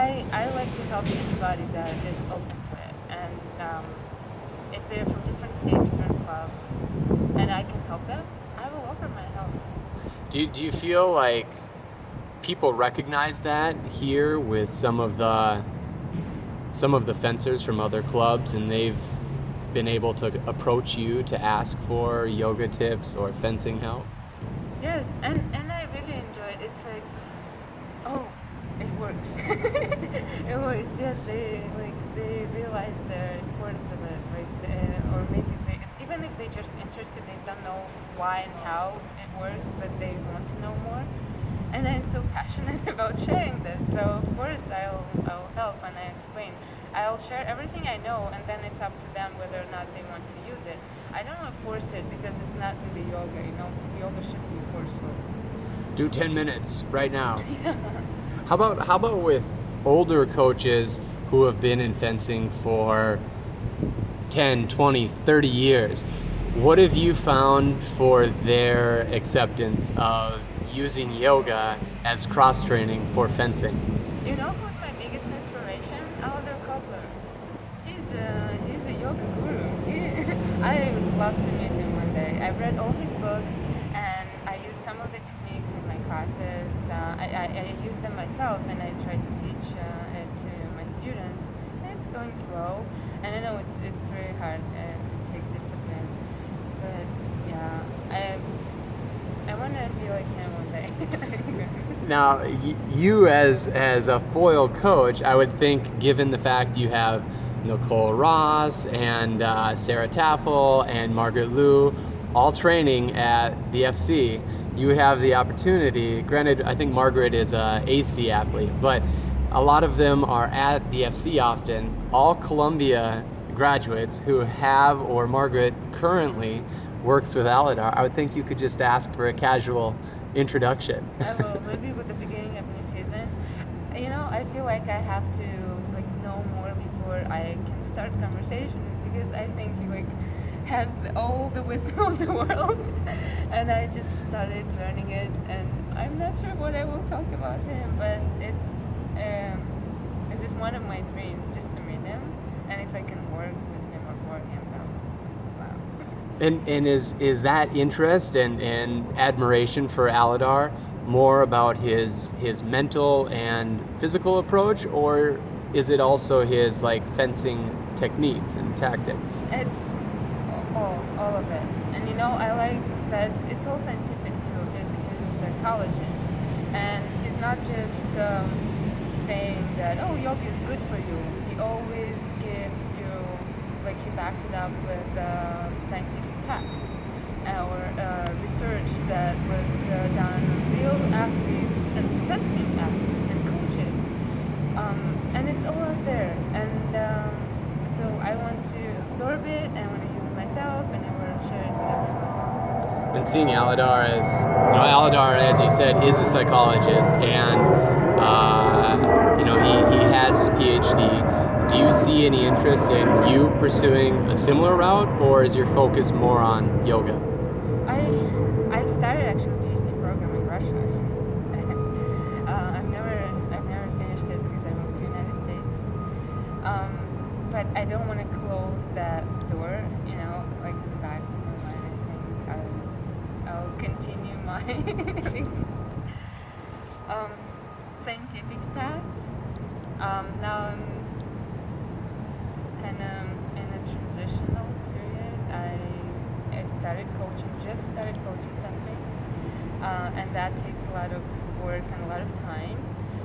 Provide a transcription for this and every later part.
I like to help anybody that is open to it. And if they're from different states, different clubs, and I can help them, I will offer my help. Do you feel like people recognize that here with some of the fencers from other clubs, and they've been able to approach you to ask for yoga tips or fencing help? Yes, and I really enjoy it. It's like, oh, it works. It works. Yes, they realize the importance of it. Or maybe even if they're just interested, they don't know why and how it works, but they want to know more. And I'm so passionate about sharing this, so of course I'll help and I explain. I'll share everything I know, and then it's up to them whether or not they want to use it. I don't want to force it because it's not really yoga. Yoga shouldn't be forceful. Do 10 minutes right now. How about with older coaches who have been in fencing for 10, 20, 30 years? What have you found for their acceptance of using yoga as cross-training for fencing? You know who's my biggest inspiration? Aladar Kogler. He's a yoga guru. I would love to meet him one day. I've read all his books and I use some of the techniques in my classes. I use them myself and I try to teach it to my students. And it's going slow, and I know it's really hard and it takes discipline. But yeah, I want to be like him one day. Now, you as a foil coach, I would think, given the fact you have Nicole Ross and Sarah Taffel and Margaret Liu all training at the FC, you would have the opportunity. Granted, I think Margaret is a AC athlete, but a lot of them are at the FC often, all Columbia graduates who have, or Margaret currently works with Aladar. I would think you could just ask for a casual introduction. I will, maybe with the beginning of new season. I feel like I have to know more before I can start conversation, because I think he has all the wisdom of the world, and I just started learning it, and I'm not sure what I will talk about him, but it's just one of my dreams, just to meet him, and if I can work with him or for him, then wow. And is that interest and admiration for Aladar more about his mental and physical approach, or is it also his fencing techniques and tactics? It's all of it. And I like that it's all scientific too. He's a psychologist, and he's not just saying that, oh, yoga is good for you. He always gives you, he backs it up with scientific facts or research that was done on real athletes and fencing athletes and coaches. And it's all out there. And so I want to absorb it, and I want to use it myself, and I want to share it with everyone. And seeing Aladar as you said, is a psychologist, and he has his PhD. Do you see any interest in you pursuing a similar route, or is your focus more on yoga? I've started actually a PhD program in Russia. I've never finished it because I moved to the United States. But I don't want to close that door, in the back of my mind. I think I'll continue my scientific path. Now I'm kind of in a transitional period. I just started coaching fencing, and that takes a lot of work and a lot of time.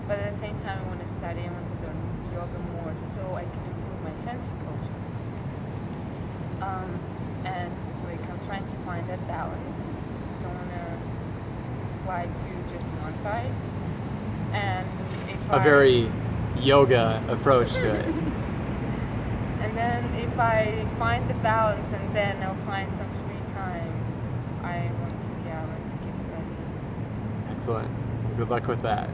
But at the same time, I want to study. I want to learn yoga more so I can improve my fencing coaching. And I'm trying to find that balance. Don't want to slide to just one side. And a very yoga approach to it. And then if I find the balance, and then I'll find some free time, I want to keep studying. Excellent. Good luck with that.